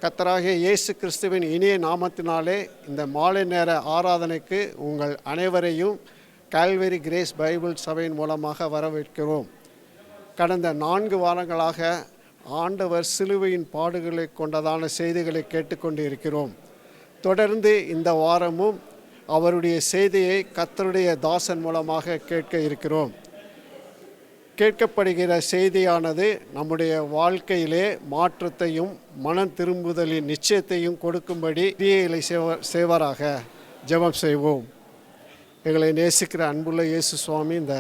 கர்த்தராகிய இயேசு கிறிஸ்துவின் இனிய நாமத்தினாலே இந்த மாலை நேர ஆராதனைக்கு உங்கள் அனைவரையும் கால்வரி கிரேஸ் பைபிள் சபையின் மூலமாக வரவேற்கிறோம். கடந்த 4 வாரங்களாக ஆண்டவர் சிலுவையின் பாடுகளை கொண்டதான செய்திகளை கேட்டுக்கொண்டு இருக்கிறோம். தொடர்ந்து இந்த வாரமும் அவருடைய செய்தியை கர்த்தருடைய தாசன் மூலமாக கேட்க இருக்கிறோம். கேட்கப்படுகிற செய்தியானது நம்முடைய வாழ்க்கையிலே மாற்றத்தையும் மனம் திரும்புதலின் நிச்சயத்தையும் கொடுக்கும்படி கிரியைகளை செய்வாராக. ஜெபம் செய்வோம். எங்களை நேசிக்கிற அன்புள்ள இயேசு சுவாமி, இந்த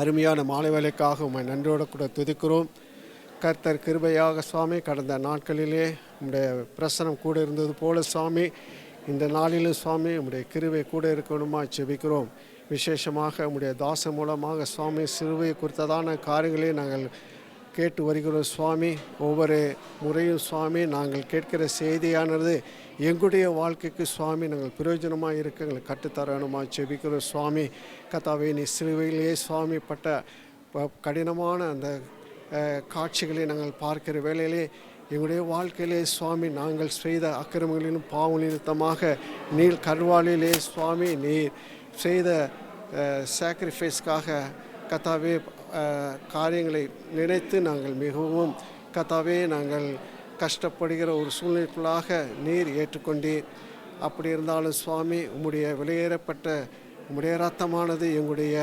அருமையான மாலை வேலைக்காக உம்மை நன்றியோடு கூட துதிக்கிறோம். கர்த்தர் கிருபையாக சுவாமி, கடந்த நாட்களிலே உம்முடைய பிரசனம் கூட இருந்தது போல சுவாமி, இந்த நாளிலும் சுவாமி உம்முடைய கிருபை கூட இருக்கணுமா ஜெபிக்கிறோம். விசேஷமாக உம்முடைய தாசன் மூலமாக சுவாமி சிலுவையை குறித்ததான காரியங்களை நாங்கள் கேட்டு வருகிறோம் சுவாமி. ஒவ்வொரு முறையும் சுவாமி நாங்கள் கேட்கிற செய்தியானது எங்களுடைய வாழ்க்கைக்கு சுவாமி நாங்கள் பிரயோஜனமாக இருக்க எங்களுக்கு கற்றுத்தரணுமா ஜெபிக்கிறோம் சுவாமி. கர்த்தாவே, நீ சிலுவையிலேயே சுவாமி பட்ட கடினமான அந்த காட்சிகளை நாங்கள் பார்க்கிற வேளையிலே எங்களுடைய வாழ்க்கையிலே சுவாமி நாங்கள் செய்த அக்கிரமங்களிலும் பாவ நிமித்தமாக நீர் கர்வாலிலே சுவாமி நீர் செய்த சாக்ரிஃபைஸ்க்காக கர்த்தாவே காரியங்களை நினைத்து நாங்கள் மிகவும் கர்த்தாவே நாங்கள் கஷ்டப்படுகிற ஒரு சூழ்நிலைக்குள்ளாக நீர் ஏற்றுக்கொண்டீர். அப்படி இருந்தாலும் சுவாமி உம்முடைய விலையேறப்பட்ட உம்முடைய இரத்தமானது எங்களுடைய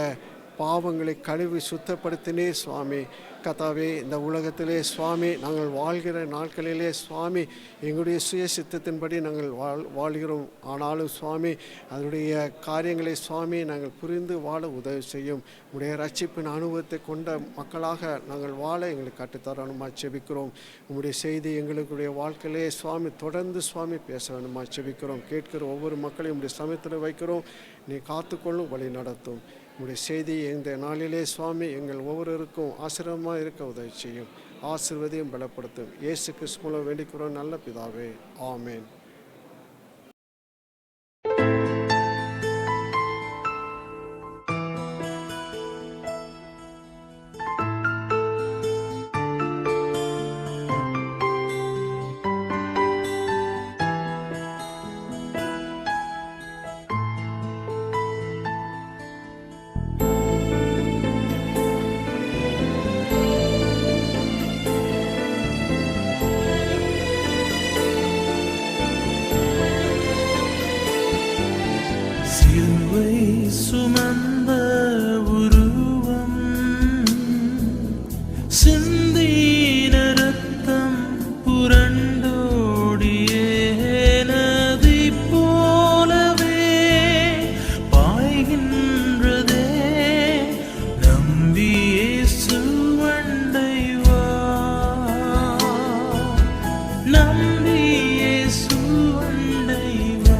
பாவங்களை கழுவி சுத்தப்படுத்தினீர் சுவாமி. கர்த்தாவே, இந்த உலகத்திலே சுவாமி நாங்கள் வாழ்கிற நாட்களிலே சுவாமி எங்களுடைய சுய சித்தத்தின்படி நாங்கள் வாழ்கிறோம். ஆனாலும் சுவாமி அதனுடைய காரியங்களை சுவாமி நாங்கள் புரிந்து வாழ உதவி செய்யும். உடைய ரட்சிப்பின் அனுபவத்தை கொண்ட மக்களாக நாங்கள் வாழ எங்களுக்கு கற்றுத்தரணுமா ஜெபிக்கிறோம். உங்களுடைய செய்தி எங்களுடைய வாழ்க்கையிலே சுவாமி தொடர்ந்து சுவாமி பேச வேணுமா ஜெபிக்கிறோம். கேட்கிற ஒவ்வொரு மக்களையும் உடைய சமயத்தில் வைக்கிறோம். நீ காத்துக்கொள்ளும், வழி நடத்தும். உங்களுடைய செய்தி இந்த நாளிலே சுவாமி எங்கள் ஒவ்வொருவருக்கும் ஆசீர்வாதமாக இருக்க உதவி செய்யும். ஆசீர்வதியும் பலப்படுத்தும். இயேசு கிறிஸ்து மூலம் வேண்டிக்கிறோம் நல்ல பிதாவே, ஆமேன். சுமந்த உருவம் சிந்தின ரத்தம் புரண்டோடியே நதி போலவே பாய்கின்றதே. நம்பி இயேசு அண்டை வா, நம்பி இயேசு அண்டை வா.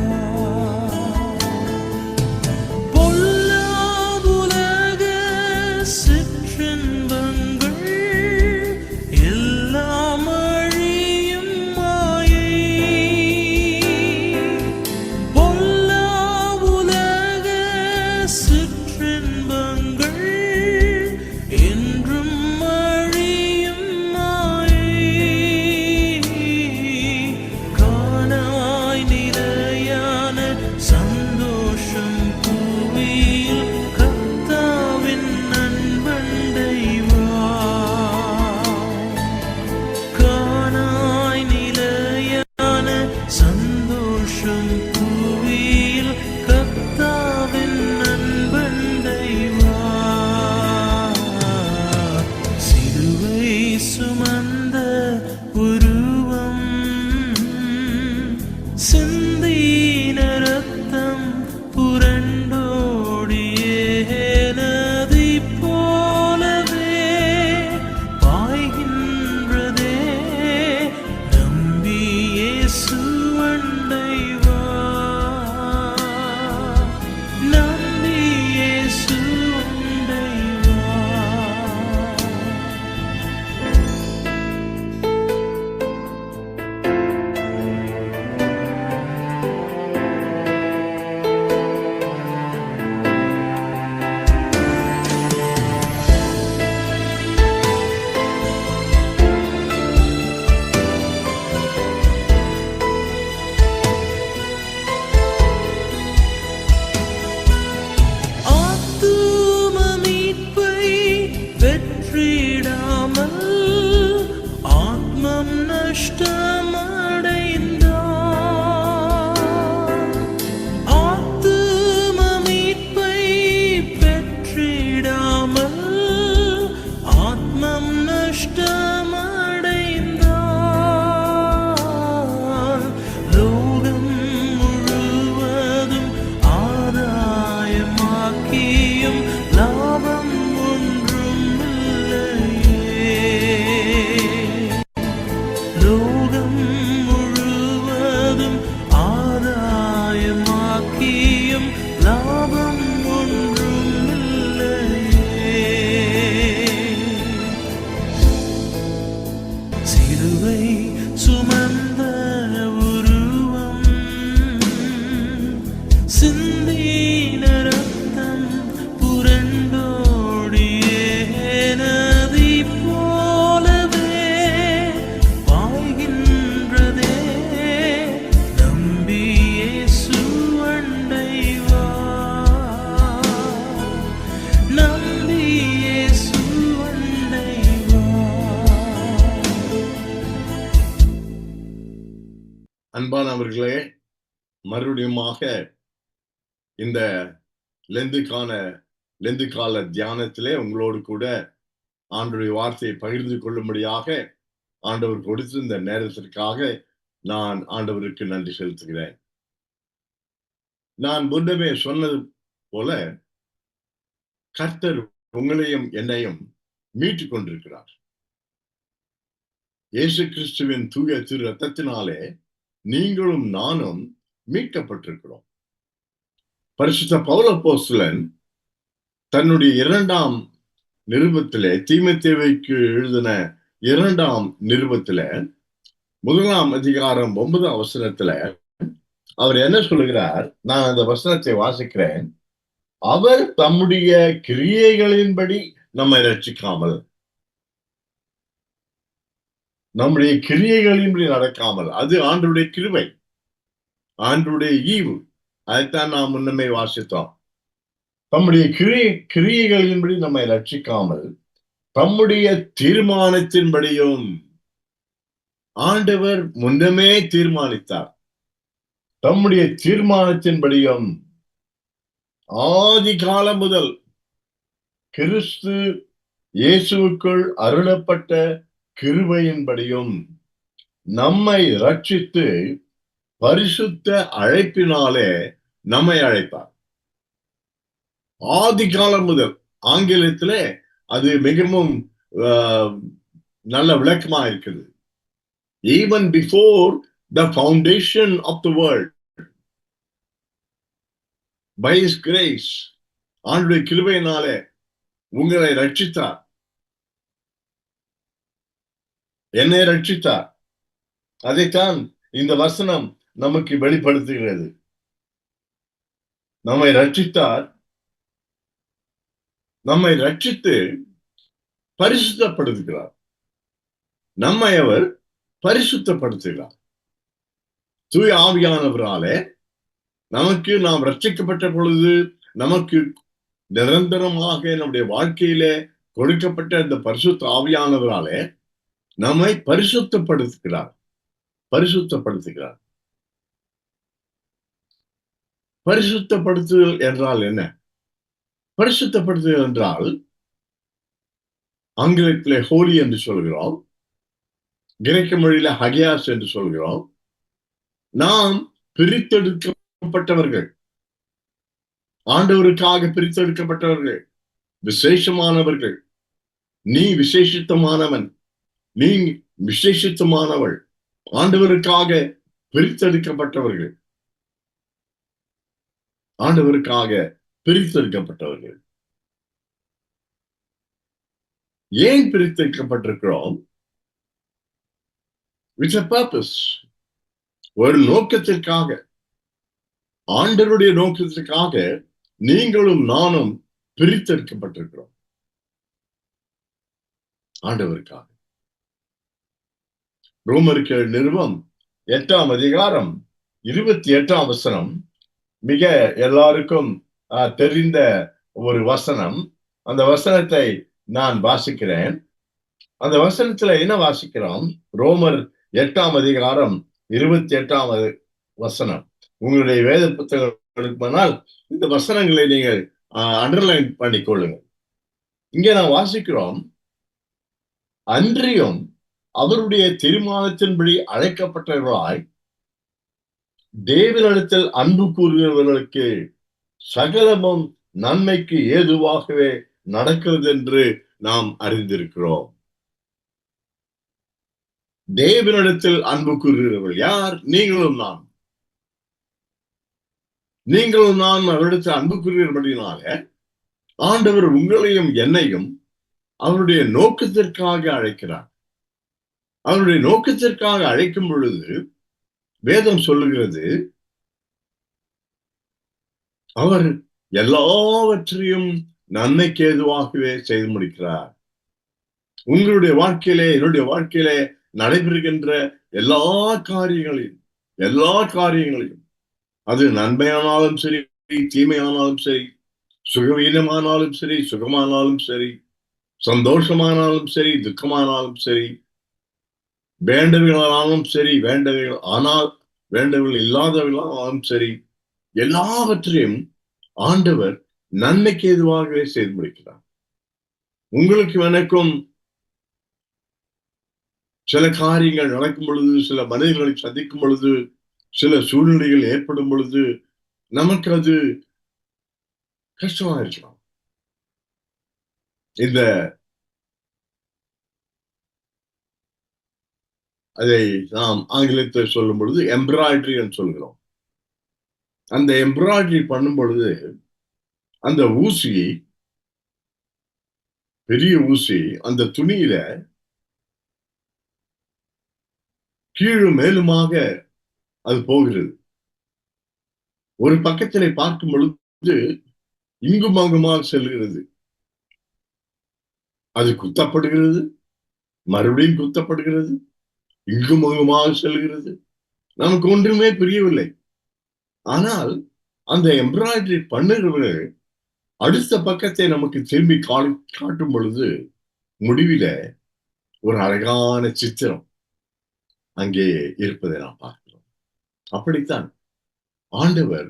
சுமந்த உருவம் சிந்தின ரத்தம் புரண்டோடியே நதி போலவே பாய்கின்றதே. நம்பி இயேசு அண்டை வா, நம்பி இயேசு அண்டை வா. ஆதாயமாக்கியும் லாபம் ஒன்றும் இல்லையே. சிலுவை சுமந்த உருவம், சிந்தின ரத்தம் புரண்டோடியே நதி போலவே பாய்கின்றதே. நம்பி இயேசு அண்டை வா, நம்பி இயேசு அண்டை வா. அன்பானவர்களே, மறுபடியுமாக இந்த லெந்து கால தியானத்திலே உங்களோடு கூட ஆண்டவருடைய வார்த்தையை பகிர்ந்து கொள்ளும்படியாக ஆண்டவர் கொடுத்த இந்த நேரத்திற்காக நான் ஆண்டவருக்கு நன்றி செலுத்துகிறேன். நான் முன்னமே சொன்னது போல கர்த்தர் உங்களையும் என்னையும் மீட்டுக் கொண்டிருக்கிறார். இயேசு கிறிஸ்துவின் தூய திரு ரத்தத்தினாலே நீங்களும் நானும் மீட்கப்பட்டிருக்கிறோம். பரிசுத்த பவுல் அப்போஸ்தலன் தன்னுடைய 2ஆம் நிருபத்திலே, தீமோத்தேயுவுக்கு எழுதின 2ஆம் நிருபத்திலே 1ஆம் அதிகாரம் 9ஆம் வசனத்திலே அவர் என்ன சொல்லுகிறார்? நான் அந்த வசனத்தை வாசிக்கிறேன். அவர் தம்முடைய கிரியைகளின்படி நம்மை ரட்சிக்காமல், நம்முடைய கிரியைகளின்படி நடக்காமல், அது ஆண்டவருடைய கிருபை, ஆண்டவருடைய ஈவு. அதைத்தான் நாம் முன்னமே வாசித்தோம். தம்முடைய கிரியைகளின்படி நம்மை ரட்சிக்காமல் தம்முடைய தீர்மானத்தின்படியும், ஆண்டவர் முன்னமே தீர்மானித்தார், தம்முடைய தீர்மானத்தின்படியும் ஆதி காலம் முதல் கிறிஸ்து இயேசுவுக்குள் அருளப்பட்ட கிருபையின்படியும் நம்மை ரட்சித்து பரிசுத்த அழைப்பினாலே நம்மை அழைத்தார். ஆதி காலம் முதல், ஆங்கிலத்திலே அது மிகவும் நல்ல விளக்கமா இருக்குது. Even before the foundation of the world, by his grace, ஆண்டவருடைய கிருபையினாலே உங்களை ரட்சித்தார், என்னை ரட்சித்தார். அதைத்தான் இந்த வசனம் நமக்கு வெளிப்படுத்துகிறது. நம்மை ரட்சித்தார், நம்மை ரட்சித்து பரிசுத்தப்படுத்துகிறார், நம்மை அவர் பரிசுத்தப்படுத்துகிறார். தூய ஆவியானவராலே நமக்கு, நாம் ரட்சிக்கப்பட்ட பொழுது நமக்கு நிரந்தரமாக நம்முடைய வாழ்க்கையிலே கொடுக்கப்பட்ட இந்த பரிசுத்த ஆவியானவராலே நம்மை பரிசுத்தப்படுத்துகிறார். பரிசுத்தப்படுத்துதல் என்றால் என்ன? பரிசுத்தப்படுத்துதல் என்றால் ஆங்கிலத்திலே ஹோலி என்று சொல்கிறோம், கிரேக்க மொழியில ஹகியாஸ் என்று சொல்கிறோம். நாம் பிரித்தெடுக்கப்பட்டவர்கள், ஆண்டவருக்காக பிரித்தெடுக்கப்பட்டவர்கள், விசேஷமானவர்கள். நீ விசேஷித்தமானவன், நீ விசேஷித்தமானவள். ஆண்டவருக்காக பிரித்தெடுக்கப்பட்டவர்கள், ஆண்டவருக்காக பிரித்தெடுக்கப்பட்டவர்கள். ஏன் பிரித்தெடுக்கப்பட்டிருக்கிறோம்? With a purpose, ஒரு நோக்கத்திற்காக, ஆண்டவருடைய நோக்கத்திற்காக நீங்களும் நானும் பிரித்தெடுக்கப்பட்டிருக்கிறோம், ஆண்டவருக்காக. ரோமருக்கு நிருபம் 8ஆம் அதிகாரம் 28ஆம் வசனம் மிக எல்லாருக்கும் தெரிந்த ஒரு வசனம். அந்த வசனத்தை நான் வாசிக்கிறேன். அந்த வசனத்துல என்ன வாசிக்கிறோம்? ரோமர் 8ஆம் அதிகாரம் 28ஆம் வசனம். உங்களுடைய வேத புத்தகம் போனால் இந்த வசனங்களை நீங்கள் அண்டர்லைன் பண்ணிக்கொள்ளுங்க. இங்கே நான் வாசிக்கிறோம், அன்றியும் அவருடைய தீர்மானத்தின்படி அழைக்கப்பட்டவர்களாய் தேவனிடத்தில் அன்பு கூறுகிறவர்களுக்கு சகலமும் நன்மைக்கு ஏதுவாகவே நடக்கிறது என்று நாம் அறிந்திருக்கிறோம். தேவனிடத்தில் அன்பு கூறுகிறவர்கள் யார்? நீங்களும் நான். நீங்களும் நான் அவரிடத்தில் அன்புக்குரியபடினால ஆண்டவர் உங்களையும் என்னையும் அவருடைய நோக்கத்திற்காக அழைக்கிறார். அவருடைய நோக்கத்திற்காக அழைக்கும் பொழுது வேதம் சொல்லுகிறது, அவர் எல்லாவற்றையும் நன்மைக்கு ஏதுவாகவே செய்து முடிக்கிறார். உங்களுடைய வாழ்க்கையிலே, என்னுடைய வாழ்க்கையிலே நடைபெறுகின்ற எல்லா காரியங்களையும் அது நன்மையானாலும் சரி, தீமையானாலும் சரி, சுகவீனமானாலும் சரி, சுகமானாலும் சரி, சந்தோஷமானாலும் சரி, துக்கமானாலும் சரி, வேண்டவைகளானாலும் சரி, வேண்டவைகள் இல்லாதவர்களானாலும் சரி, எல்லாவற்றையும் ஆண்டவர் நன்மைக்கு ஏதுவாகவே செய்து முடிக்கிறார். உங்களுக்கு எனக்கும் சில காரியங்கள் நடக்கும் பொழுது, சில மனிதர்களை சந்திக்கும் பொழுது, சில சூழ்நிலைகள் ஏற்படும் பொழுது நமக்கு அது கஷ்டமா இருக்கலாம். அதை நாம் ஆங்கிலத்தில் சொல்லும் பொழுது எம்ப்ராய்டரி சொல்கிறோம். அந்த எம்ப்ராய்டரி பண்ணும் பொழுது அந்த ஊசி, பெரிய ஊசி அந்த துணியில கீழும் மேலுமாக அது போகிறது. ஒரு பக்கத்திலே பார்க்கும் பொழுது இங்கும் அங்குமாக செல்கிறது. அது குத்தப்படுகிறது, மறுபடியும் குத்தப்படுகிறது, இங்கும் அங்குமாக செல்கிறது. நமக்கு ஒன்றுமே புரியவில்லை. ஆனால் அந்த எம்ப்ராய்டரி பண்ணுகிறவர்கள் அடுத்த பக்கத்தை நமக்கு திரும்பி காட்டும் பொழுது முடிவில ஒரு அழகான சித்திரம் அங்கே இருப்பதை நாம் பார்க்கிறோம். அப்படித்தான் ஆண்டவர்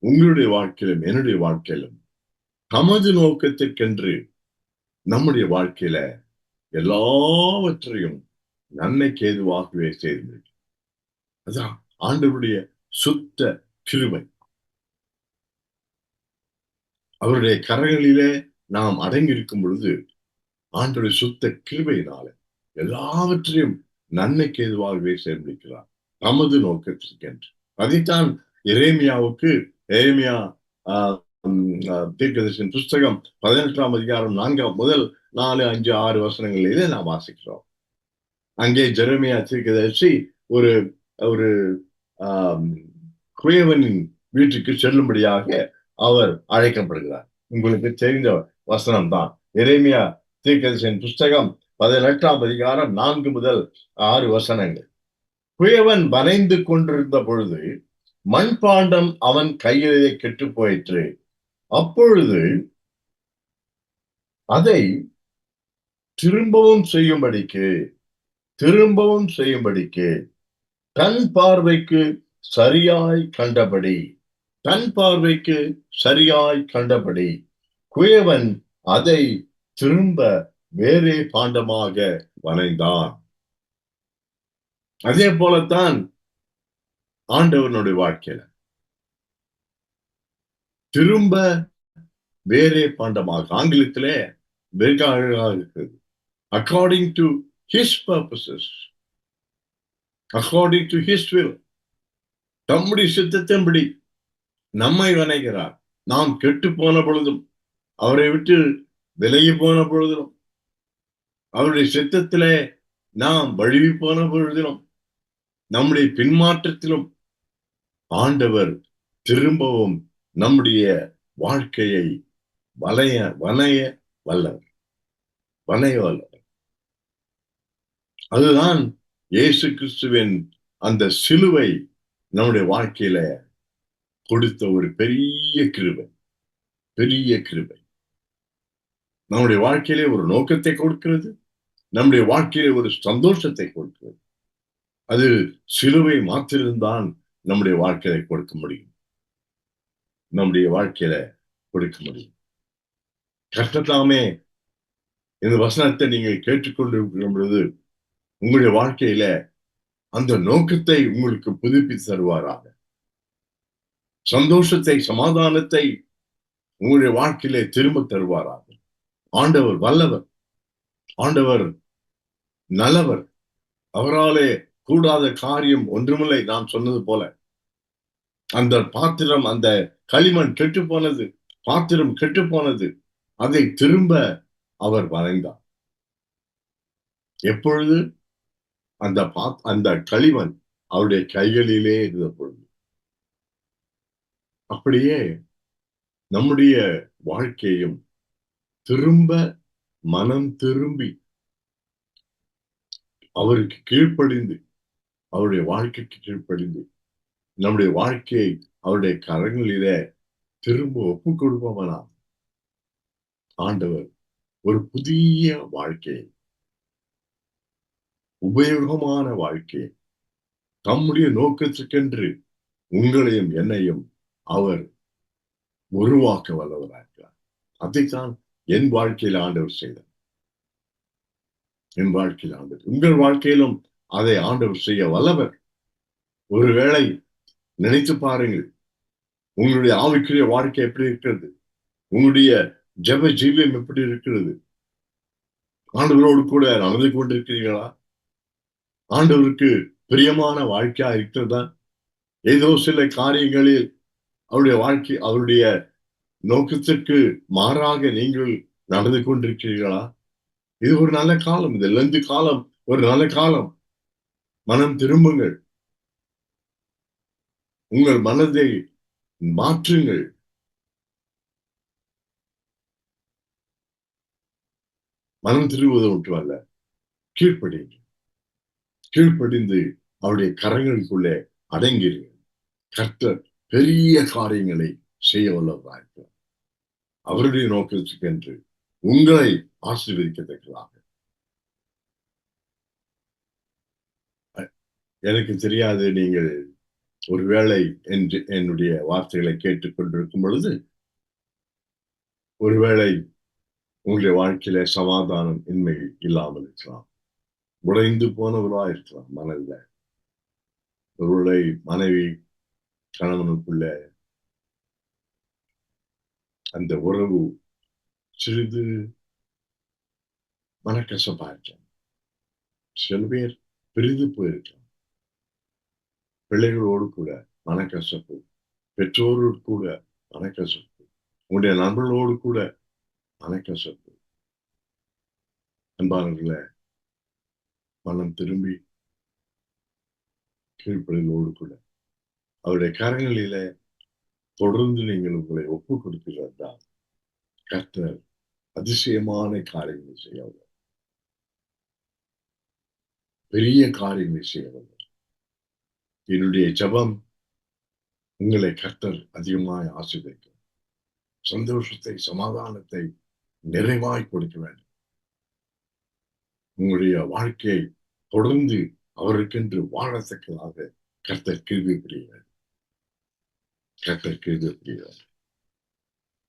உங்களுடைய வாழ்க்கையிலும் என்னுடைய வாழ்க்கையிலும் தமது நோக்கத்திற்கென்று நம்முடைய வாழ்க்கையில எல்லாவற்றையும் நன்மைக்கு ஏதுவாகவே செய்து, அதான் ஆண்டவருடைய சுத்த கிருபை. அவருடைய கரங்களிலே நாம் அடங்கி இருக்கும் பொழுது ஆண்டவருடைய சுத்த கிருபையினால எல்லாவற்றையும் நன்மைக்கு ஏதுவாகவே செயல்படுகிறார், நமது நோக்கத்திற்கென்று. அதைத்தான் எரேமியா தீர்க்கதரிசியின் புஸ்தகம் 18ஆம் அதிகாரம் 4 5 6 வசனங்களிலே நாம் வாசிக்கிறோம். அங்கே ஜெரேமியா தீர்க்கதரிசி ஒரு ஒரு குயவனின் வீட்டுக்கு செல்லும்படியாக அவர் அழைக்கப்படுகிறார். உங்களுக்கு தெரிந்த வசனம் தான் எரேமியா தீர்க்கதரிசியின் புஸ்தகம் 18ஆம் அதிகாரம் 4 முதல் 6 வசனங்கள். குயவன் வரைந்து கொண்டிருந்த பொழுது மண்பாண்டம் அவன் கையிலே கெட்டு போயிற்று. அப்பொழுது அதை திரும்பவும் செய்யும்படிக்கு தன் பார்வைக்கு சரியாய் கண்டபடி குயவன் அதை திரும்ப வேறே பாண்டமாக வரைந்தான். அதே போலத்தான் ஆண்டவனுடைய வாழ்க்கையில திரும்ப வேறே பாண்டமாக, ஆங்கிலத்திலே வெகு அழகாக இருக்கிறது, according to his purposes, according to his will, தம்முடைய சித்தத்தின்படி நம்மை வணைகிறார். நாம் கெட்டு போன பொழுதும், அவரை விட்டு விலகி போன பொழுதிலும், அவருடைய சித்தத்திலே நாம் வழுவி போன பொழுதிலும், நம்முடைய பின்மாற்றத்திலும் ஆண்டவர் திரும்பவும் நம்முடைய வாழ்க்கையை வணைய வல்லவர். அதுதான் இயேசு கிறிஸ்துவின் அந்த சிலுவை நம்முடைய வாழ்க்கையில கொடுத்த ஒரு பெரிய கிருபை. நம்முடைய வாழ்க்கையிலே ஒரு நோக்கத்தை கொடுக்கிறது, நம்முடைய வாழ்க்கையிலே ஒரு சந்தோஷத்தை கொடுக்கிறது. அது சிலுவை மாத்திரம்தான் நம்முடைய வாழ்க்கையில கொடுக்க முடியும். கர்த்தத்தாமே இந்த வசனத்தை நீங்கள் கேட்டுக்கொண்டிருக்கும் பொழுது உங்களுடைய வாழ்க்கையில அந்த நோக்கத்தை உங்களுக்கு புதுப்பித்து தருவாராக. சந்தோஷத்தை, சமாதானத்தை உங்களுடைய வாழ்க்கையிலே திரும்ப தருவாராக. ஆண்டவர் வல்லவர், ஆண்டவர் நல்லவர், அவராலே கூடாத காரியம் ஒன்றுமில்லை. நான் சொன்னது போல அந்த பாத்திரம், அந்த களிமண் கெட்டு போனது, பாத்திரம் கெட்டு போனது. அதை திரும்ப அவர் வரைந்தார். எப்பொழுது அந்த களிமண் அவருடைய கைகளிலே இருந்த பொழுது. அப்படியே நம்முடைய வாழ்க்கையும் திரும்ப மனம் திரும்பி அவருக்கு கீழ்ப்படிந்து, அவருடைய வாழ்க்கைக்கு கீழ்ப்படிந்து, நம்முடைய வாழ்க்கையை அவருடைய கரங்களிலே திரும்ப ஒப்புக் கொடுப்பவனாம் ஆண்டவர் ஒரு புதிய வாழ்க்கையை, உபயோகமான வாழ்க்கையை, தம்முடைய நோக்கத்துக்கென்று உங்களையும் என்னையும் அவர் உருவாக்க வல்லவராகிறார். அதைத்தான் என் வாழ்க்கையில் ஆண்டவர் செய்தார். என் வாழ்க்கையில் ஆண்டவர், உங்கள் வாழ்க்கையிலும் அதை ஆண்டவர் செய்ய வல்லவர். ஒருவேளை நினைத்து பாருங்கள், உங்களுடைய ஆவிக்குரிய வாழ்க்கை எப்படி இருக்கிறது? உங்களுடைய ஜெப ஜீவியம் எப்படி இருக்கிறது? ஆண்டவரோடு கூட நடந்து கொண்டிருக்கிறீர்களா? ஆண்டவருக்கு பிரியமான வாழ்க்கையா இருக்கிறதா? ஏதோ சில காரியங்களில் அவருடைய நோக்கத்திற்கு மாறாக நீங்கள் நடந்து கொண்டிருக்கிறீர்களா? இது ஒரு நல்ல காலம். இது லெந்து காலம், ஒரு நல்ல காலம். மனம் திரும்புங்கள். உங்கள் மனதை மாற்றுங்கள். மனம் திரும்புவது மட்டுமல்ல, கீழ்ப்படியுங்கள். கீழ்ப்படிந்து அவருடைய கரங்களுக்குள்ளே அடங்கிருங்கள். கர்த்தர் பெரிய காரியங்களை செய்ய வல்லவராயிருக்கிறார். அவருடைய நோக்கத்துக்கென்று உங்களை ஆசீர்வதிக்கத்தக்கதாக. எனக்கு தெரியாது, நீங்கள் ஒருவேளை என்று என்னுடைய வார்த்தைகளை கேட்டுக் கொண்டிருக்கும் பொழுது ஒருவேளை உங்களுடைய வாழ்க்கையில சமாதானம் இன்மை இல்லாமல் இருக்கலாம், உடைந்து போனவரா இருக்கலாம். மனதில் ஒருவேளை மனைவி கணவனுக்குள்ள அந்த உறவு சிறிது மனக்கசப்பா இருக்கலாம். சில பேர் பிரிந்து போயிருக்கலாம். பிள்ளைகளோடு கூட மனக்கசப்பு, பெற்றோரோடு கூட மனக்கசப்பு, உங்களுடைய நண்பர்களோடு கூட மனக்கசப்பு. அன்பானவர்களே, மனம் திரும்பி கீழ்ப்படிகளோடு கூட அவருடைய கரங்களில தொடர்ந்து நீங்கள் உங்களை ஒப்புக் கொடுக்கிறீர்கள். கர்த்தர் அதிசயமான காரியங்களை செய்யவர், பெரிய காரியங்களை செய்யவர். என்னுடைய ஜெபம், உங்களை கர்த்தர் அதிகமாய் ஆசீர்வதிக்கும். சந்தோஷத்தை, சமாதானத்தை நிறைவாய் கொடுக்க வேண்டும். உங்களுடைய வாழ்க்கையை தொடர்ந்து அவருக்கென்று வாழத்தக்கதாக கர்த்தர் கிருபை புரிகிறார். கர்த்தர் கிருபை புரிகிறார்.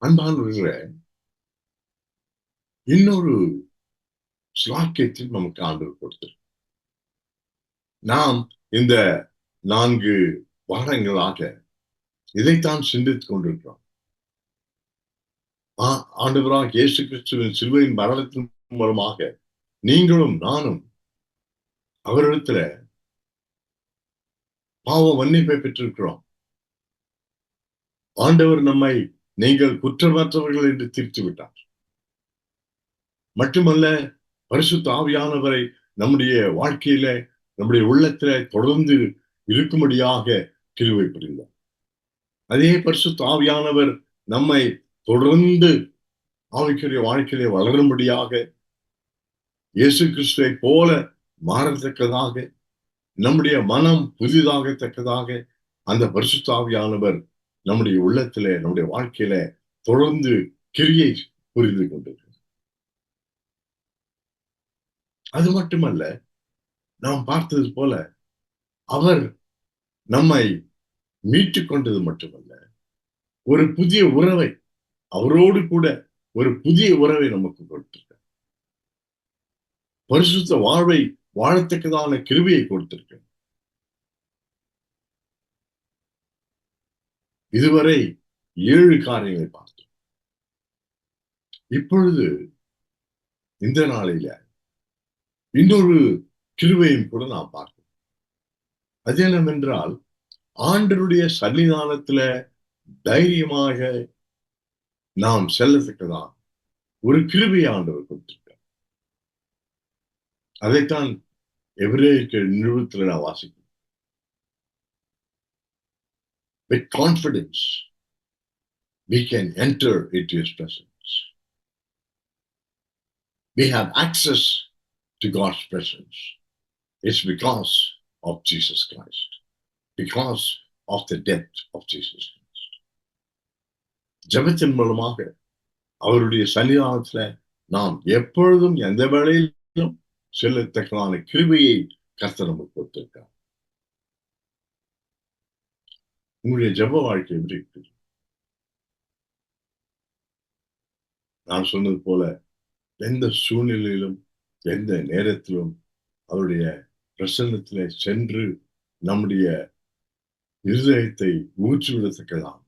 அன்பானவர்களே, இன்னொரு ஸ்லாக்கியத்தில் நமக்கு ஆண்டவர் கொடுத்தார். நாம் இந்த 4 வாரங்களாக இதைத்தான் சிந்தித்துக் கொண்டிருக்கிறோம். ஆண்டவராக இயேசு கிறிஸ்துவின் சிலுவையின் மரணத்தின் மூலமாக நீங்களும் நானும் அவரிடத்துல பாவ மன்னிப்பை பெற்றிருக்கிறோம். ஆண்டவர் நம்மை நீங்கள் குற்றமற்றவர்கள் என்று தீர்த்து விட்டார். மட்டுமல்ல, பரிசுத்த ஆவியானவரை நம்முடைய வாழ்க்கையில, நம்முடைய உள்ளத்தில தொடர்ந்து இருக்கும்படியாக கிருபை புரிந்தார். அதே பரிசுத்த ஆவியானவர் நம்மை தொடர்ந்து ஆவிக்குரிய வாழ்க்கையிலே வளரும்படியாக, இயேசு கிறிஸ்துவை போல மாறத்தக்கதாக, நம்முடைய மனம் புதிதாகத்தக்கதாக அந்த பரிசுத்த ஆவியானவர் நம்முடைய உள்ளத்திலே, நம்முடைய வாழ்க்கையில தொடர்ந்து கிரியை புரிந்து கொண்டிருக்கிறார். அது மட்டுமல்ல, நாம் பார்த்தது போல அவர் நம்மை மீட்டுக் கொண்டது மட்டுமல்ல, ஒரு புதிய உறவை, அவரோடு கூட ஒரு புதிய உறவை நமக்கு கொடுத்திருக்கிறார். பரிசுத்த வாழ்வை வாழத்தக்கதான கிருபையை கொடுத்திருக்கிறார். இதுவரை 7 காரியங்களை பார்த்தோம். இப்பொழுது இந்த நாளில இன்னொரு கிருபையும் கூட நாம் பார்க்கிறோம். அது என்னவென்றால், ஆண்டவருடைய சன்னிதானத்துல தைரியமாக நாம் செல்லத்தக்கதான் ஒரு கிருபையை ஆண்டவர் கொடுத்திருக்கார். அதைத்தான் எபிரேயர் நிறுவனத்துல நான் வாசிக்கிறேன். With confidence we can enter into his presence. We have access to God's presence. It's because of Jesus Christ. Because of the death of Jesus Christ. ஜெபத்தின் மூலமாக அவருடைய சன்னிதானத்துல நாம் எப்பொழுதும் எந்த வேளையிலும் செல்லத்தக்கதான கிருபையை கர்த்தர் நமக்கு கொடுத்திருக்கார். உங்களுடைய ஜெப வாழ்க்கை எப்படி இருக்குது? நான் சொன்னது போல எந்த சூழ்நிலையிலும் எந்த நேரத்திலும் அவருடைய பிரசன்னத்திலே சென்று நம்முடைய இருதயத்தை ஊற்றிவிடத்தக்கதான்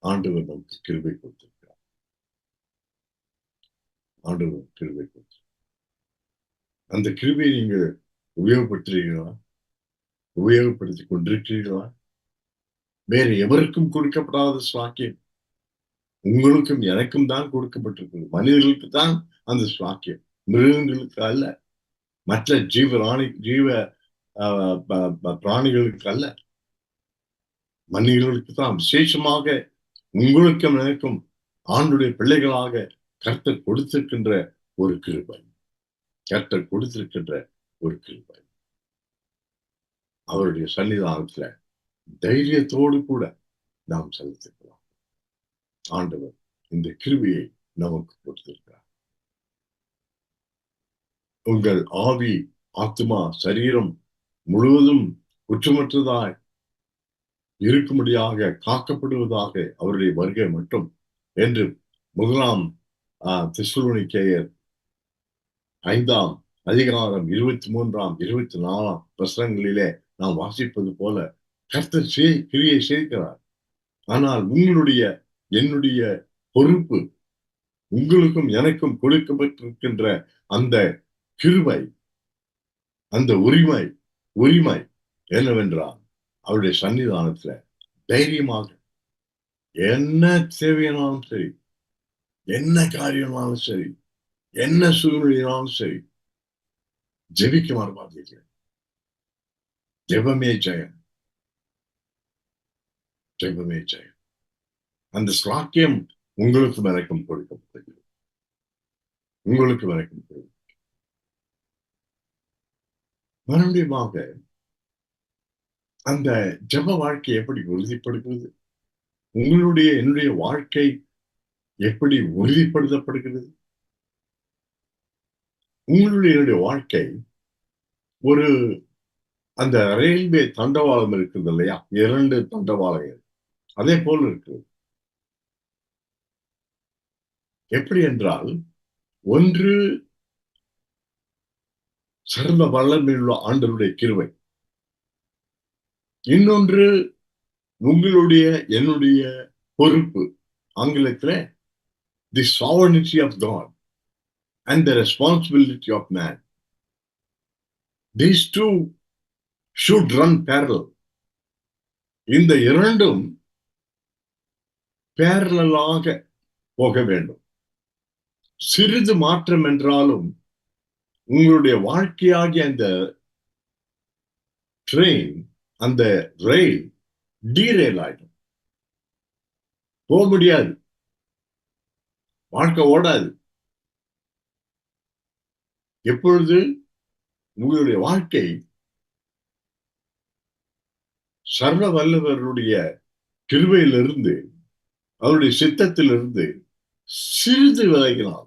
ஆண்டவர் நமக்கு கிருபை கொடுத்திருக்கிறார். ஆண்டவர் கிருபை கொடுத்திருக்கிறார். அந்த கிருபையை நீங்கள் உபயோகப்படுத்துறீர்களா? உபயோகப்படுத்திக் கொண்டிருக்கிறீர்களா? வேறு எவருக்கும் கொடுக்கப்படாத சாக்கியம் உங்களுக்கும் எனக்கும் தான் கொடுக்கப்பட்டிருக்கிறது. மனிதர்களுக்கு தான் அந்த சாக்கியம், மிருகங்களுக்கு அல்ல, மற்ற ஜீவ பிராணிகளுக்கு அல்ல, மனிதர்களுக்கு தான் விசேஷமாக உங்களுக்கும் எனக்கும் ஆண்டுடைய பிள்ளைகளாக கர்த்தர் கொடுத்திருக்கின்ற ஒரு கிருபை. கர்த்தர் கொடுத்திருக்கின்ற ஒரு கிருபை. அவருடைய சன்னிதானத்துல தைரியத்தோடு கூட நாம் செலுத்திக்கலாம். ஆண்டவர் இந்த கிருபையை நமக்கு கொடுத்திருக்கிறார். உங்கள் ஆவி, ஆத்மா, சரீரம் முழுவதும் குற்றமற்றதாய் இருக்கும்படியாக காக்கப்படுவதாக அவருடைய வருகை மட்டும் என்று 1 தெசலோனிக்கேயர் 5 அதிகாரம் 23, 24 வசனங்களிலே நாம் வாசிப்பது போல கர்த்தர் கிரியை செய்கிறார். ஆனால் உங்களுடைய என்னுடைய பொறுப்பு, உங்களுக்கும் எனக்கும் கொடுக்கப்பட்டிருக்கின்ற அந்த கிருபை, அந்த உரிமை என்னவென்றால் அவருடைய சன்னிதானத்துல தைரியமாக என்ன தேவையானாலும் சரி, என்ன காரியமானாலும் சரி, என்ன சூழ்நிலையானாலும் சரி, ஜெபிக்குமாறு பார்த்தீர்கள். ஜெபமே ஜெயம், ஜெபமே ஜெயம். அந்த ஸ்லாக்கியம் உங்களுக்கு எனக்கும் கொடுக்கப்படுகிறது. உங்களுக்கு எனக்கும் கொடுக்க மறுபடியுமாக அந்த ஜெப வாழ்க்கை எப்படி உறுதிப்படுகிறது? உங்களுடைய என்னுடைய வாழ்க்கை எப்படி உறுதிப்படுத்தப்படுகிறது? உங்களுடைய என்னுடைய வாழ்க்கை ஒரு அந்த ரயில்வே தண்டவாளம் இருக்குது இல்லையா, 2 தண்டவாளங்கள் அதே போல் இருக்குது. எப்படி என்றால், ஒன்று சர்வ வல்லமையுள்ள ஆண்டவருடைய கிருபை, இன்னொன்று உங்களுடைய என்னுடைய பொறுப்பு. ஆங்கிலத்துல தி sovereignty of God and the responsibility of man. These two should run parallel. இந்த இரண்டும் பேரலாக போக வேண்டும். சிறிது மாற்றம் என்றாலும் உங்களுடைய வாழ்க்கையாகிய அந்த ட்ரெயின், அந்த ரயில் டீரெயில் ஆயிடும், போக முடியாது, வாழ்க்கை ஓடாது. எப்பொழுது உங்களுடைய வாழ்க்கை சர்வ வல்லவருடைய கிருபையிலிருந்து, அவருடைய சித்தத்திலிருந்து சிறிது விலகினால்,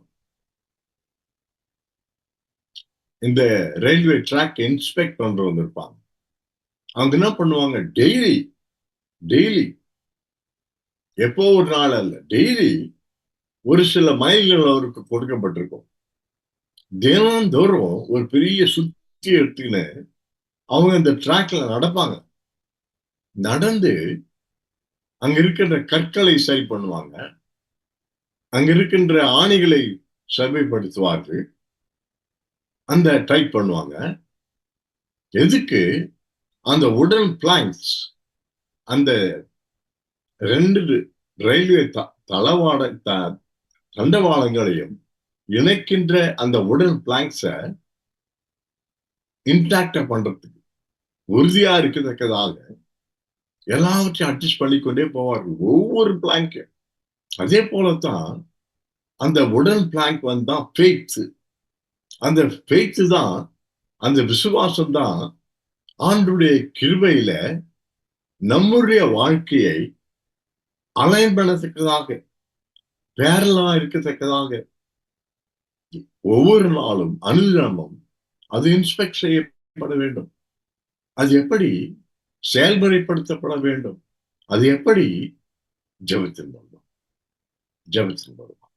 இந்த ரயில்வே ட்ராக் இன்ஸ்பெக்ட் பண்றவங்க இருப்பாங்க, அவங்க என்ன பண்ணுவாங்க, டெய்லி எப்போ ஒரு நாள் அல்ல, டெய்லி ஒரு சில மைல்கள் அவருக்கு கொடுக்கப்பட்டிருக்கும். தினந்தோறும் ஒரு பெரிய சுத்தி எடுத்துக்கின்னு அவங்க இந்த ட்ராக்ல நடப்பாங்க. நடந்து அங்க இருக்கின்ற கற்களை சரி பண்ணுவாங்க, அங்க இருக்கின்ற ஆணிகளை செவ்வாய்ப்படுத்துவார்கள், அந்த டைப் பண்ணுவாங்க. எதுக்கு? அந்த உடன் பிளாங்க்ஸ், அந்த 2 ரயில்வே தண்டவாளங்களையும் இணைக்கின்ற அந்த உடன் பிளாங்க்ஸை இன்டாக்டா பண்றதுக்கு, உறுதியா இருக்கத்தக்கதாக எல்லாவற்றையும் அட்ஜஸ்ட் பண்ணிக்கொண்டே போவார்கள், ஒவ்வொரு பிளாங்க். அதே போலத்தான் அந்த உடன் பிளாங்க் தான் ஃபெய்த். அந்த ஃபெய்த் தான், அந்த விசுவாசம் தான் ஆண்டவருடைய கிருபையில நம்முடைய வாழ்க்கையை அலைன் பண்ணத்தக்கதாக, பேரலா இருக்கத்தக்கதாக ஒவ்வொரு நாளும் அனுதினமும் அது இன்ஸ்பெக்ட் செய்யப்பட வேண்டும். அது எப்படி செயல்முறைப்படுத்தப்பட வேண்டும்? அது எப்படி? ஜெபத்தின் மூலம். ஜெபத்தின் மூலம்.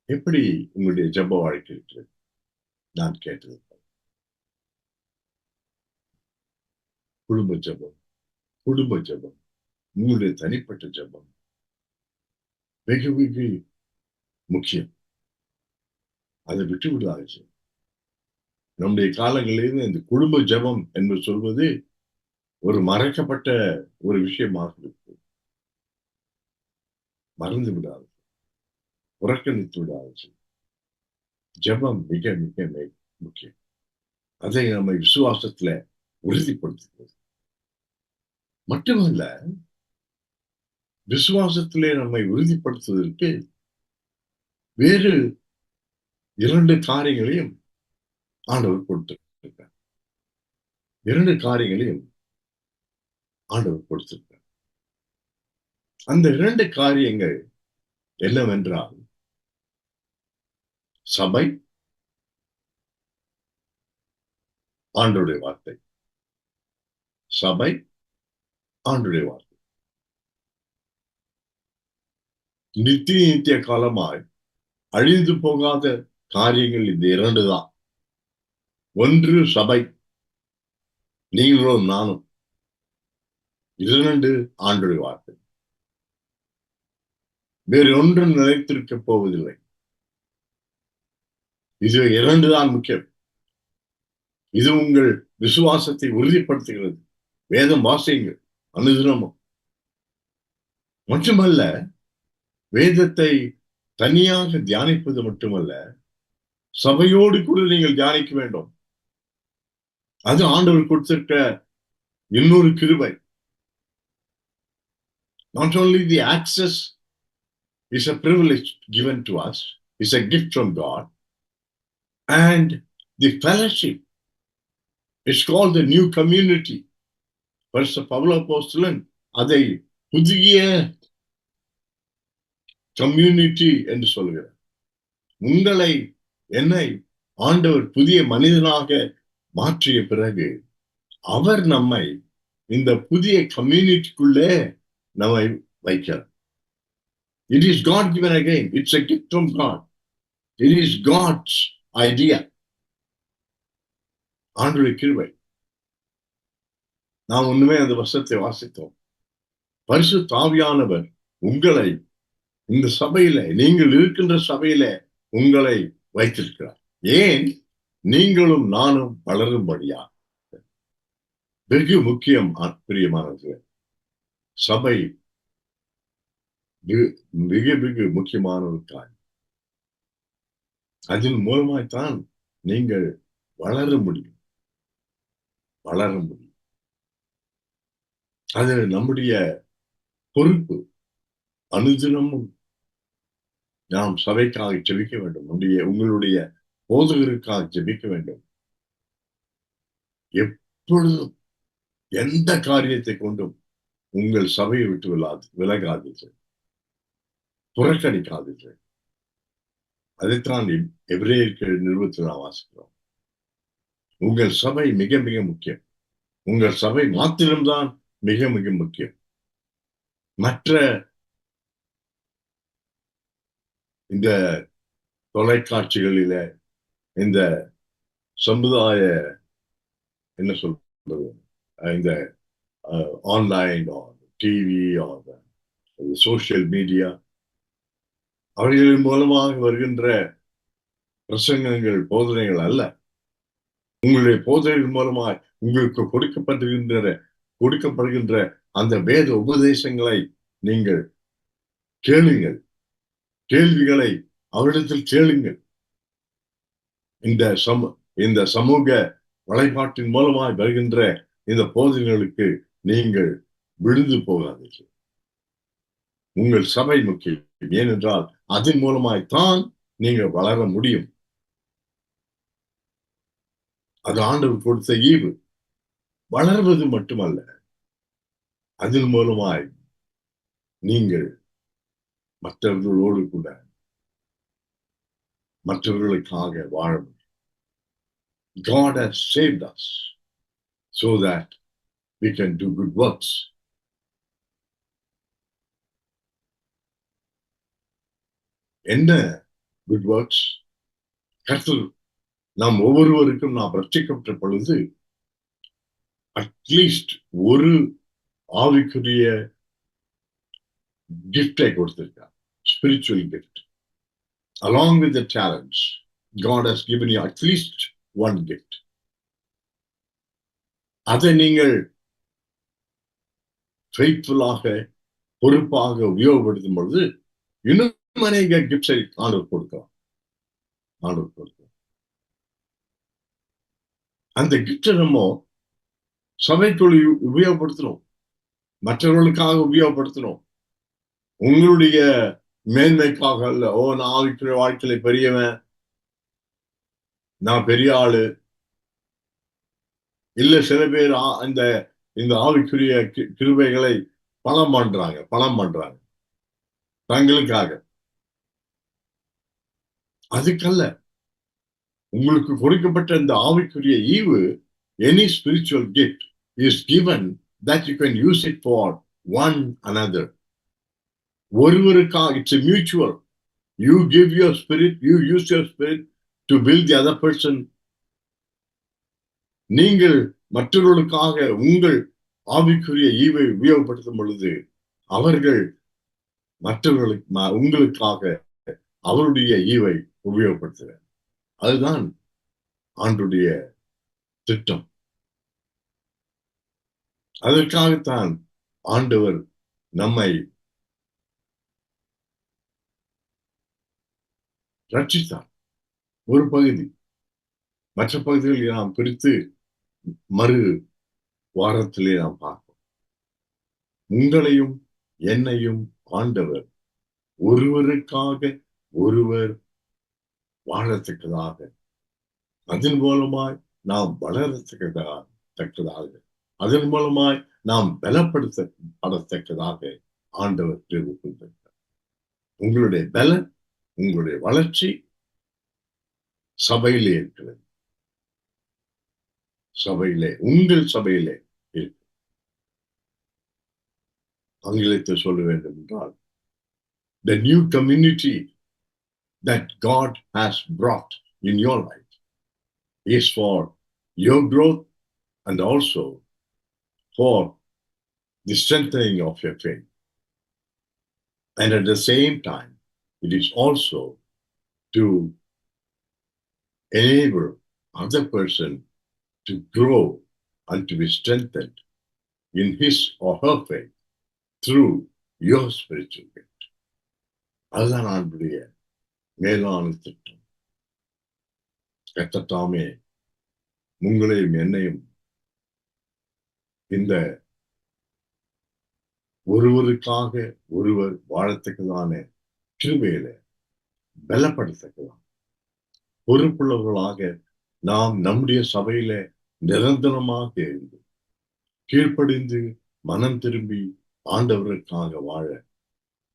எப்படி உங்களுடைய ஜெப வாழ்க்கை இருக்கிறது? நான் கேட்டது குடும்ப ஜெபம், குடும்ப ஜெபம், உங்களுடைய தனிப்பட்ட ஜெபம் வெகு வெகு முக்கியம். அதை விட்டு விடாது. நம்முடைய காலங்களிலிருந்து இந்த குடும்ப ஜெபம் என்று சொல்வது ஒரு மறைக்கப்பட்ட ஒரு விஷயமாக இருக்கு. மறந்து விடாது, புறக்கணித்து விடாது. ஜெபம் மிக மிக முக்கியம். அதை நம்ம விசுவாசத்துல உறுதிப்படுத்துகிறது. மட்டுமல்ல, விசுவாசத்திலே நம்மை உறுதிப்படுத்துவதற்கு வேறு 2 காரியங்களையும் ஆண்டவர் கொடுத்திருக்கிறார். 2 காரியங்களையும் ஆண்டவர் கொடுத்திருக்கிறார். அந்த 2 காரியங்கள் என்னவென்றால், சபை, ஆண்டவருடைய வார்த்தை. சபை, ஆண்டவருடைய வார்த்தை. நித்திய காலமாய் அழிந்து போகாத காரியங்கள் இந்த 2 தான். ஒன்று சபை, நீங்களும் நானும். 2 ஆண்டவருடைய வார்த்தை. வேறு ஒன்றும் நிலைத்திருக்க போவதில்லை. இது 2 தான் முக்கியம். இது உங்கள் விசுவாசத்தை உறுதிப்படுத்துகிறது. வேதம் வாசியுங்கள் அனுதினமும். மட்டுமல்ல, வேதத்தை தனியாக தியானிப்பது மட்டுமல்ல, சபையோடு கூட நீங்கள் தியானிக்க வேண்டும். அது ஆண்டவர் கொடுத்திருக்க இன்னொரு கிருபை. Not only the access is a privilege given to us, is a gift from God, and the fellowship is called the new community. First Pavul அப்போஸ்தலன் அதை புதிய கம்யூனிட்டி என்று சொல்கிறார். உங்களை, என்னை ஆண்டவர் புதிய மனிதனாக மாற்றிய பிறகு அவர் நம்மை இந்த புதிய கம்யூனிட்டிக்குள்ளே நம்மை வைக்கிறார். It is God given again. It's a gift from God. It is God's idea. ஆண்டவருடைய கிருபை. நாம் ஒண்ணுமே அந்த வசனத்தை வாசித்தோம். பரிசுத்த ஆவியானவர் உங்களை இந்த சபையில, நீங்கள் இருக்கின்ற சபையில உங்களை வைத்திருக்கிறார். ஏன்? நீங்களும் நானும் வளரும்படியா. வெகு முக்கியம் பிரியமானது. சபை மிக மிக முக்கியமான ஒரு காரியம். அதன் மூலமாய்த்தான் நீங்கள் வளர முடியும். வளர முடியும். அது நம்முடைய பொறுப்பு. அனுதினமும் நாம் சபைக்காக ஜெபிக்க வேண்டும். உங்களுடைய போதகருக்காக ஜெபிக்க வேண்டும். எப்பொழுதும் எந்த காரியத்தை கொண்டும் உங்கள் சபையை விட்டு விலகாதீர்கள், புறக்கணிக்காதீர்கள். அதைத்தான் எபிரேயர் நிறுவனத்தில் நாம் வாசிக்கிறோம். உங்கள் சபை மிக மிக முக்கியம். உங்கள் சபை மாத்திரம்தான் மிக மிக முக்கியம். மற்ற இந்த தொலைக்காட்சிகளில, இந்த சமுதாய என்ன சொல்றது, இந்த ஆன்லைன் டிவி, சோசியல் மீடியா, அவர்களின் மூலமாக வருகின்ற பிரசங்கங்கள், போதனைகள் அல்ல. உங்களுடைய போதனைகள் மூலமாய் உங்களுக்கு கொடுக்கப்படுகின்ற அந்த வேத உபதேசங்களை நீங்கள் கேளுங்கள். கேள்விகளை அவரிடத்தில் கேளுங்கள். இந்த சமூக வழிபாட்டின் மூலமாய் வருகின்ற இந்த போதனைகளுக்கு நீங்கள் விழுந்து போகாதீர்கள். உங்கள் சபை முக்கியம். ஏனென்றால் அதன் மூலமாய்த்தான் நீங்கள் வளர முடியும். அது ஆண்டவர் கொடுத்த ஈவு. வளர்வது மட்டுமல்ல, அதன் மூலமாய் நீங்கள் மற்றவர்களோடு கூட மற்றவர்களுக்காக வாழ முடியும். God has saved us so that we can do good works. என்ன good works? கர்த்தர் நாம் ஒவ்வொருவருக்கும் நாம் ரட்சிக்கப்பட்ட பொழுது அட்லீஸ்ட் ஒரு ஆவிக்குரிய கிஃப்டை கொடுத்திருக்கார். Spiritual gift. Along with the challenge, God has given you at least one gift. அதை நீங்கள் ஃபெய்த்ஃபுல்லாக பொறுப்பாக உபயோகப்படுத்தும் பொழுது இன்னும் அநேக கிஃப்ட்ஸை ஆண்டவர் கொடுக்கலாம். அந்த கிஃப்டை நம்ம சபைக்குள் உபயோகப்படுத்தணும். மற்றவர்களுக்காக உபயோகப்படுத்தணும். உங்களுடைய மேன்மைக்காக அல்ல. நான் ஆவிக்குரிய வாழ்க்கையில பெரியவன், நான் பெரிய ஆளு இல்ல. சில பேர் இந்த ஆவிக்குரிய கிருபைகளை பணம் பண்றாங்க தங்களுக்காக. அதுக்கல்ல. உங்களுக்கு கொடுக்கப்பட்ட இந்த ஆவிக்குரிய ஈவு, any spiritual gift is given that you can use it for one another. ஒருவருக்காக. It's a mutual. You give your spirit, you use your spirit to build the other person. நீங்கள் மற்றவர்களுக்காக உங்கள் ஆவிக்குரிய ஈவை உபயோகப்படுத்தும் பொழுது அவர்கள் உங்களுக்காக அவருடைய ஈவை உபயோகப்படுத்துகிறார். அதுதான் ஆண்டுடைய திட்டம். அதற்காகத்தான் ஆண்டவர் நம்மை ரட்சித்தார். ஒரு பகுதி. மற்ற பகுதிகளில் நாம் பிரித்து மறு வாரத்திலே நாம் பார்ப்போம். உங்களையும் என்னையும் ஆண்டவர் ஒருவருக்காக ஒருவர் வாழத்தக்கதாக, அதன் மூலமாய் நாம் வளரத்தக்கதாக, அதன் மூலமாய் நாம் பலப்படுத்தப்படத்தக்கதாக ஆண்டவர் தேர்வு கொண்டிருக்கிறார். உங்களுடைய பலன், உங்களுடைய வளர்ச்சி சபையிலே இருக்கிறது. உங்கள் சபையிலே இருக்கு. ஆங்கிலத்தில் சொல்ல வேண்டும் என்றால், the new community that God has brought in your life is for your growth and also for the strengthening of your faith. And at the same time, it is also to enable other person to grow and to be strengthened in his or her faith through your spiritual gift. அதுதான் ஆண்டுடைய மேலான திட்டம். கர்த்தர் உங்களையும் என்னையும் இந்த ஒருவருக்காக ஒருவர் வாழத்தக்கதான கிருபையில பலப்படுத்தக்கலாம். பொறுப்புள்ளவர்களாக நாம் நம்முடைய சபையில நிரந்தரமாக இருந்து கீழ்ப்படிந்து மனம் திரும்பி ஆண்டவருக்காக வாழ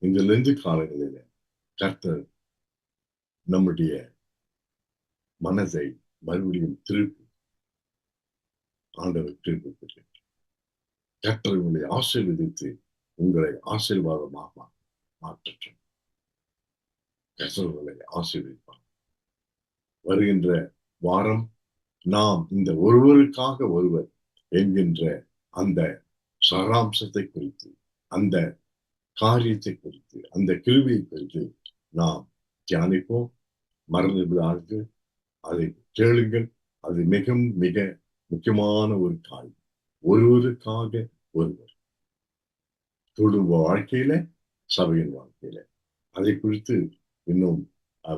இந்த லெந்து காலங்களில கர்த்தர் நம்முடைய மனதை மறுபடியும் திருப்பி ஆண்டவர் திருப்பி பெற்றார். கர்த்தர் உங்களை ஆசீர்வதித்து உங்களை ஆசீர்வாதமாக மாற்றட்டும். கர்த்தர் உங்களை ஆசீர்வதிப்பார். வருகின்ற வாரம் நாம் இந்த ஒருவருக்காக ஒருவர் என்கின்ற அந்த சாராம்சத்தை குறித்து, அந்த காரியத்தை குறித்து, அந்த கிருபையை குறித்து நாம் தியானிப்போம். மறந்து விடாது அதை கேளுங்கள். அது மிக முக்கியமான ஒரு காரியம். ஒருவருக்காக ஒருவர். குடும்ப வாழ்க்கையில, சபையின் வாழ்க்கையில. அதை குறித்து இன்னும்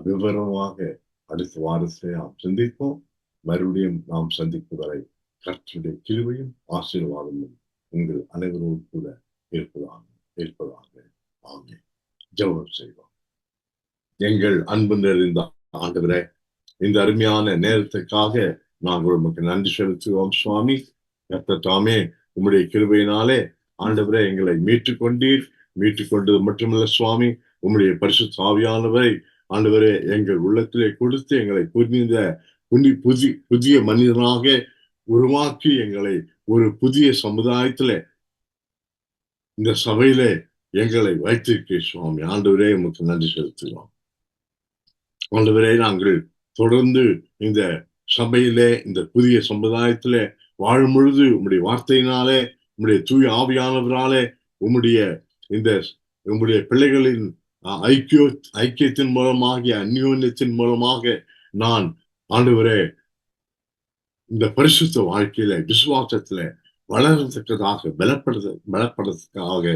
விவரமாக அடுத்த வாரத்திலே நாம் சிந்திப்போம். மறுபடியும் நாம் சந்திக்கும் வரை கர்த்தருடைய கிருபையும் ஆசீர்வாதமும் உங்கள் அனைவரோடு கூட இருப்பதாக. ஆமென். ஜெபம் செய்வோம். எங்கள் அன்பு நிறைந்த ஆண்டவரே, இந்த அருமையான நேரத்துக்காக நாங்கள் உமக்கு நன்றி செலுத்துவோம் சுவாமி. கர்த்தர் தாமே உம்முடைய கிருபையினாலே ஆண்டவரே எங்களை மீட்டுக் கொண்டது மட்டுமல்ல சுவாமி, உம்முடைய பரிசுத்த ஆவியானவரை ஆண்டவரே எங்கள் உள்ளத்திலே கொடுத்து எங்களை புதிய மனிதனாக உருவாக்கி எங்களை ஒரு புதிய சமுதாயத்திலே இந்த சபையிலே எங்களை வைத்திருக்க சுவாமி. ஆண்டவரே உமக்கு நன்றி செலுத்துகிறோம். ஆண்டவரே, நாங்கள் தொடர்ந்து இந்த சபையிலே இந்த புதிய சமுதாயத்திலே வாழும் பொழுது உம்முடைய வார்த்தையினாலே, உம்முடைய தூய ஆவியானவராலே, உம்முடைய பிள்ளைகளின் ஐக்கியத்தின் மூலமாக, அந்யோன்யத்தின் மூலமாக நான் ஆண்டவரே இந்த பரிசுத்த வாழ்க்கையில விசுவாசத்துல வளரத்தக்கதாக பலப்படுறதுக்காக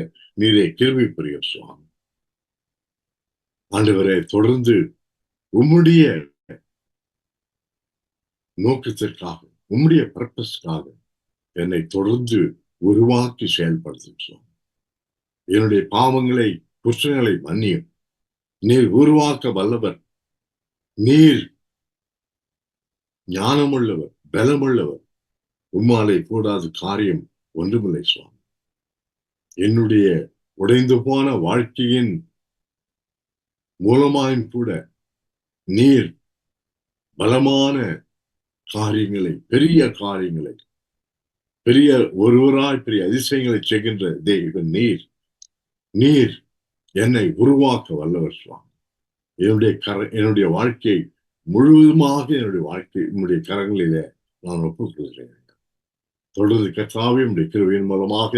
நீரே கிருபை புரிய சுவாமி. ஆண்டவரே, தொடர்ந்து உம்முடைய நோக்கத்திற்காக, உம்முடைய பர்பஸ்க்காக என்னை தொடர்ந்து உருவாக்கி செயல்படுத்தும். என்னுடைய பாவங்களை, குற்றங்களை மன்னியும். நீர் உருவாக்க வல்லவர். நீர் ஞானமுள்ளவர், பலமுள்ளவர். உம்மாலே கூடாத காரியம் ஒன்றுமில்லை சுவாமி. என்னுடைய உடைந்து போன வாழ்க்கையின் மூலமாயும் கூட நீர் பலமான காரியங்களை, பெரிய காரியங்களை, பெரிய ஒருவராய் பெரிய அதிசயங்களை செய்கின்ற தேவன் நீர் என்னை உருவாக்க வல்லவர் சுவாமி. என்னுடைய வாழ்க்கை முழுவதுமாக என்னுடைய கரங்களிலே நான் ஒப்புக்கொள்கிறேன். தொடர்ந்து கர்த்தாவே உம்முடைய கிருபையின் மூலமாக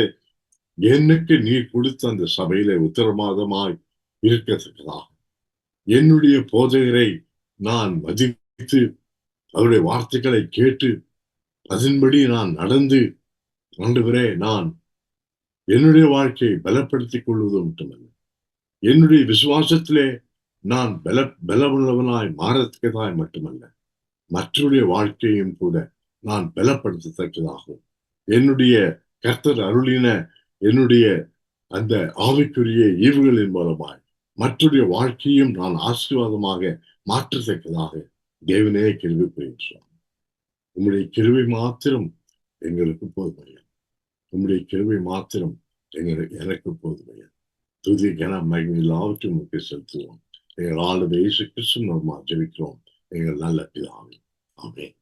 எனக்கு நீர் கொடுத்த அந்த சபையிலே உத்தரவாதமாய் இருக்கத்தக்கதாக என்னுடைய போதகரை நான் மதித்து அவருடைய வார்த்தைகளை கேட்டு அதன்படி நான் நடந்து ஆண்டவரே, நான் என்னுடைய வாழ்க்கையை பலப்படுத்திக் கொள்வது மட்டுமல்ல, என்னுடைய விசுவாசத்திலே நான் பலமுள்ளவனாய் மாறத்தக்கதாய் மட்டுமல்ல, மற்றவருடைய வாழ்க்கையும் கூட நான் பலப்படுத்தத்தக்கதாகும். என்னுடைய கர்த்தர் அருளின என்னுடைய அந்த ஆவிக்குரிய ஈவுகளின் மூலமாய் மற்றவருடைய வாழ்க்கையும் நான் ஆசீர்வாதமாக மாற்றத்தக்கதாக தேவனே கிருபை புரிகின்றார். உம்முடைய கிருபை மாத்திரம் எங்களுக்கு போதுமையா. உம்முடைய கிருபை மாத்திரம் எனக்கு போதுமையா. துதி கன மகிமை எல்லாவற்றையும் உங்களுக்கு செலுத்துவோம். எங்கள் ஆளுநர் இயேசு கிறிஸ்து நாமத்தில் ஜெபிக்கிறோம். எங்கள் நல்ல பிதாவே. ஆமென்.